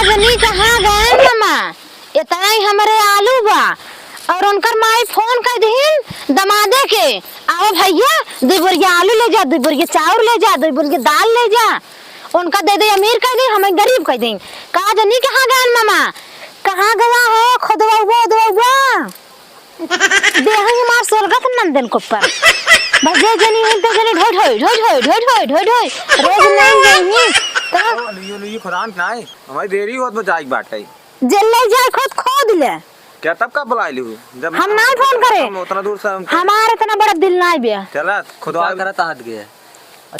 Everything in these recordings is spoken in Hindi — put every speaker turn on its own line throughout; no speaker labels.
जनी कहाँ गए मामा, इतना ही हमारे आलू बा और उनकर माई फोन कर दीन दमादे के, आओ भैया 2 बोरिया आलू ले जा, 2 बोरिया चावल ले जा, 2 बोरिया दाल ले जा। उनका दे दे अमीर कह दे, हमें गरीब कह दे। कहा जनी कहाँ गए मामा, कहाँ गया हो खुदवा देह मार सोलगत नंदन को पर बजे जनी है तो जनी ढोई रोज नहीं गई
तो ये खुरान ना है हमारी देरी होत बजाई बात है
जल्ले जाए खुद खोद ले
क्या तब का बुला लियो जब
हम ना फोन करे
उतना दूर से
हमारे इतना बड़ा दिल ना बिया
चला खुदा
करता हाथ गया।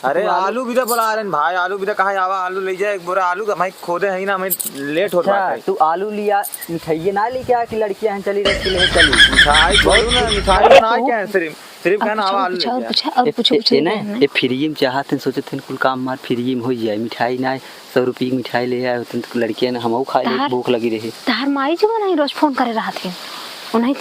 अरे आलू भी तो बुला रहे भाई, आलू भी तो कहा आवा आलू ले जाए, एक बोरा आलू का भाई खोदे है ना, हमें लेट होता है।
तू आलू लिया मिठाई ना लेके आ कि लड़कियां चली रही ले चली
मिठाई बोलू ना, मिठाई ना क्या है, सिर्फ कहना आवा आलू ले जाए।
पूछो
ना ये फ्री में चाहते सोचे थे कुल काम मार फ्री में हो जाए, मिठाई ना 100 रुपये की मिठाई ले आए तो लड़कियां ना हम खा ले, भूख लगी रही।
तार माई जो नहीं रोज फोन करे रहा थे, उन्हें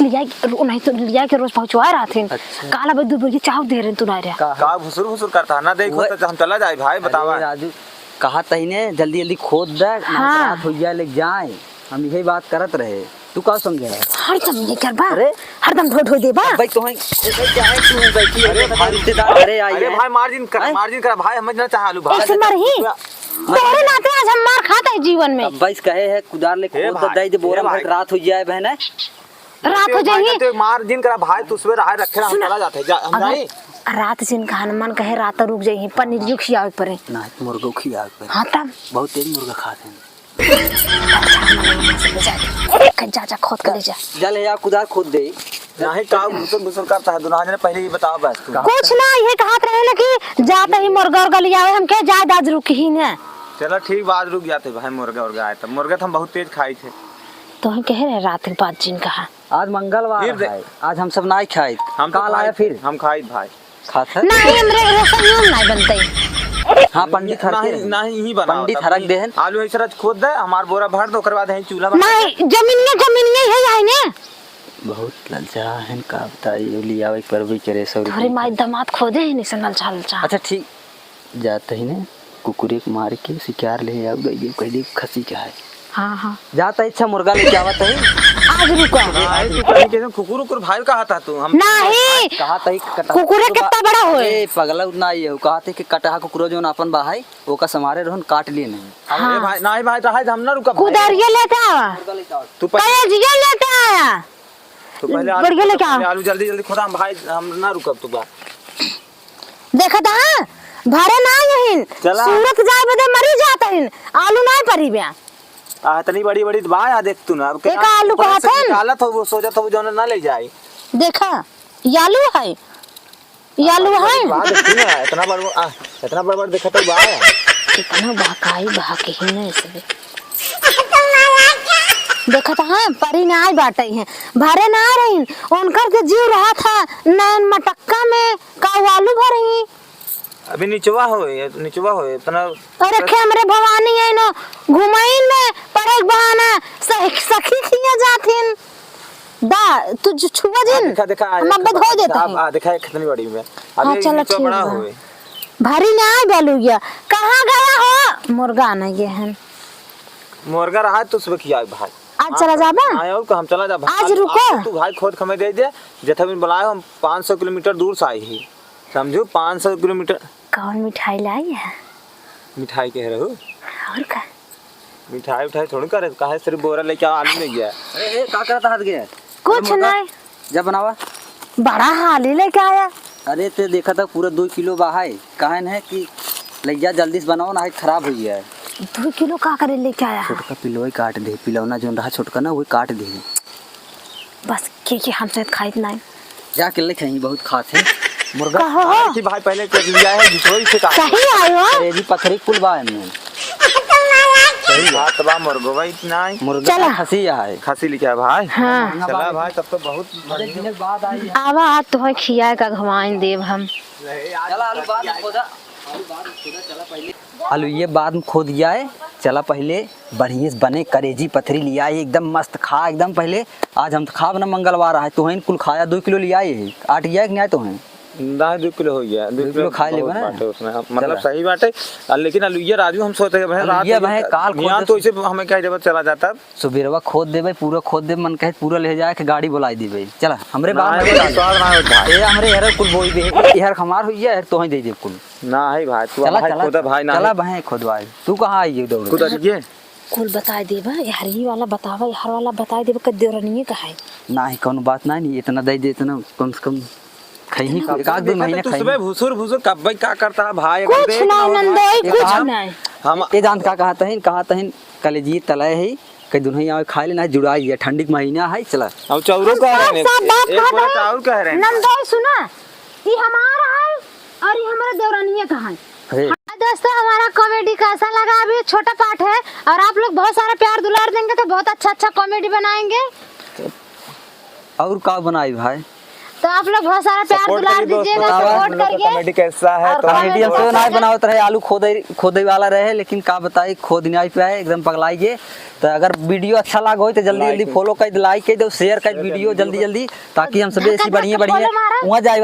तो लिया के रोज पहुंचवा रहा थे। काला बद्दू बोल के चाव दे रहे तू ना रे
का भुसुर करता ना, देखो तो हम चला जाए भाई बतावा।
राजू कहा तही ने जल्दी खोद दे, रात हो जाए ले जाए, हम यही बात करत रहे, तू का समझे
हरदम ये कर बा, हरदम ढो दे बा
भाई। तो है क्या है तू बैठी है रिश्तेदार अरे आई
अरे भाई मार्जिन कर भाई, हम ना चाह आलू भाई
ऐसे मर ही तोरे नाते आज हम मार खाता है जीवन में।
अब भाई कहे है कुदार ले खोद दे दे बोरा में, रात हो जाए बहन,
रात हो जाएगी
तो मार्जिन करा भाई, तू सुबह रहा रखे हम चला जाते हम नहीं
रात जिन का हनुमान कहे रात रुक जाई, पनीर जो खियावे परे
ना मुर्गा खियावे परे।
हां तब
बहुत तेज मुर्गा खाते हैं।
जा खोद कर ले जा,
जल या कुदार खोद दे
नहीं का घुसर करता है दुनिया ने, पहले ही बताओ बस तू।
कुछ ना ये कहत रहे ना कि जाते ही मुर्गा और लियावे, हम के जा दाज रुक ही ना।
चलो ठीक बात रुक जाते भाई, मुर्गा आए, तब मुर्गा तो हम बहुत तेज खाई थे।
तो हम कह रहे रात के बाद जिन कहा
आज मंगलवार है, आज हम सब नहीं खाए,
हम
कल आया फिर
हम खाई भाई
खाते
नहीं, हमरे रसम नहीं बनते।
हां पंडित हरके
नहीं ही बना,
पंडित हरक दे
आलू ऐसा खोद दे, हमार बोरा भर दो, ओकर बाद है चूल्हा
नहीं जमीन है है ने
बहुत ललचा है का बताइए, लिया एक पर भी करे 100 रुपए।
अरे माई दामाद खोदे ही नहीं संगल चाल चा।
अच्छा ठीक जाते ही ने कुकुरे को मार के शिकार ले आ गई, कहली खसी का है।
हां
जाता इच्छा मुर्गा लेके आवत है
आज रुको
तू कहीं के कुकुर भाई कहा था तू, हम
नहीं
कहा तई कटा
कुकुरे कितना बड़ा होए,
ए पगला उतना ही है, कहते कि कटहा कुकुरो जो अपन बाहै ओका समारे रहन काट लिए नहीं।
अरे भाई नहीं भाई रहा हम ना रुका,
कुदारिया लेता
तू
पहले जिया लेता आया
तो पहले
बढ़िया लेके आ,
आलू जल्दी खोदा भाई, हम ना रुकब तू बा
देखा था भरे ना यही सूरत जाए बदे मरी जाता है, आलू नहीं परी बया
इतनी बड़ी बाया देख तू ना,
एक आलू को हाथ है
हालत हो वो सोचा था वो जो ना ले जाए।
देखा यालू है
इतना बड़ा देखा तो बाया
कितना बहकाई बहके ही नहीं इसलिए देखा था। हाँ परी ना आई बाटे हैं भरे ना आ रही, उनकर के जीव रहा था नैन मटक्का में का आलू भरी
अभी निचवा हो इतना।
अरे हमरे भवानी है ना घुमाइन में पर एक बहाना सखी खिया जाथिन दा तू छुआ जिन
देखा
मब्बत हो देता है।
देखा कितनी बड़ी में
अभी चलो ठीक
बड़ा होए
भारी ना आ बैलू गया, कहां गया हो मुर्गा ना ये है
मुर्गा रहा तो सुबह खिया भाई,
आज चला जाबा
और हम चला जा
आज रुको
तू भाई खोद खमे दे जथा बिन बुलाए, हम 500 किलोमीटर दूर से आई ही समझो, 500 किलोमीटर।
कौन मिठाई लाई है?
मिठाई कह रहे हो
और का
मिठाई थोड़ी करे, काहे सिर्फ बोरा लेके आलू ले गया।
अरे का करता हाथ गया
कुछ नहीं
जब बनावा
बड़ा हाली लेके आया।
अरे ते देखा था पूरा 2 किलो बाहाई, कहन है कि लैया जल्दी से बनाओ ना, खराब हो गया है।
2 किलो का करे लेके आया?
छोटका पिलोई काट दे, पिलौना जो रहा छोटका ना वही काट दे,
बस के हमसे खाइत नहीं
जाके ले खाई, बहुत खास है मुर्गा
कि भाई पहले कर लिया है जिसोई से काट
सही आयो।
अरे जी पथरी पुल बा में
सही बात बा, मुर्गा भाई इतना ही
मुर्गा खसी है,
खसी लिखा भाई।
हां
चला भाई तब तो बहुत
दिन बाद आई है।
आवा तो है खिया का घुमाइन देव हम।
चला आलू बाद में खोदा, चला पहले आलू ये बाद में खोद दिया है, चला पहले बढ़िया से बने करेजी पथरी लिया है एकदम मस्त, खा एकदम पहले। आज हम खा बना मंगलवार है तो कुल खाया 2 किलो लिया है, 8 गया कि नहीं तो है
ना 2 किलो हो गया
2 किलो खा ले
बहुत
बना।
बाटे उसमें मतलब
चला।
सही बात है। लेकिन आलूया राजू हम सोचते हैं भाई रात
आलूया भाई काल खोद
यहाँ
दे-
तो इसे हमें क्या जब चला जाता
सुबेरवा खोद देबे पूरा खोद दे मन कहे पूरा ले जाए के गाड़ी बुलाई देबे चला हमरे
ना
बाप
है
में
भाई, स्वाद ना है भाई।
ए हमरे हर कुल बोई दे यार हमार होइया है तो ही दे दे कुल
ना है भाई तू
चला
भाई खोदा भाई ना
चला भाई खोदवाए तू कहाँ आई दौड़
खुद ये
कुल बता देबा यार ये वाला बतावा यार वाला बता देबा कद देवरनी का है
ना ही कौन बात नहीं इतना दे दे इतना कम से कम खही एक आध 2 महीने
तू
खही
सुबह भुसुर भुसुर कब भाई क्या करता है भाई अगर
कुछ
देख
ना
ना हो
नंदोई
ये
कुछ
कहा-
नहीं
हम
ये जान का कहा तहिन कलेजी तलाए है कई दुनिया आवे खा लेना जुड़ाई है ठंडी के महीना है चला
अब चौरो कह रहे हैं
सब बात
एक
कह
बोला
दे।
चाउर कह रहे हैं
नंदोई सुना ये हमारा है और ये हमारा देवरानी का है।
अरे
हाँ दोस्तों हमारा कॉमेडी कैसा लगा अभी छोटा पार्ट है और आप लोग बहुत सारा प्यार दुलार देंगे तो बहुत अच्छा कॉमेडी बनाएंगे
और का बनाई भाई
तो आप लोग बहुत सारा प्यार
सपोर्ट
दुलार
करिए
दीजिएगा
दोस्तों,
सपोर्ट
हम लोग का
करिए
कॉमेडी कैसा है
और
तो
कॉमेडी
कॉमेडियन
बहुत
तो नहीं
अच्छा-
बनावत रहे आलू खोदे वाला रहे लेकिन का बताई खोद नहीं पे आए एकदम पगलाइए तो अगर वीडियो अच्छा लगा हो तो जल्दी जल्दी फॉलो कर लाइक कर दो शेयर कर वीडियो जल्दी जल्दी ताकि हम सब ऐसी बढ़िया बढ़िया
फॉलो मारा।
वहाँ जाए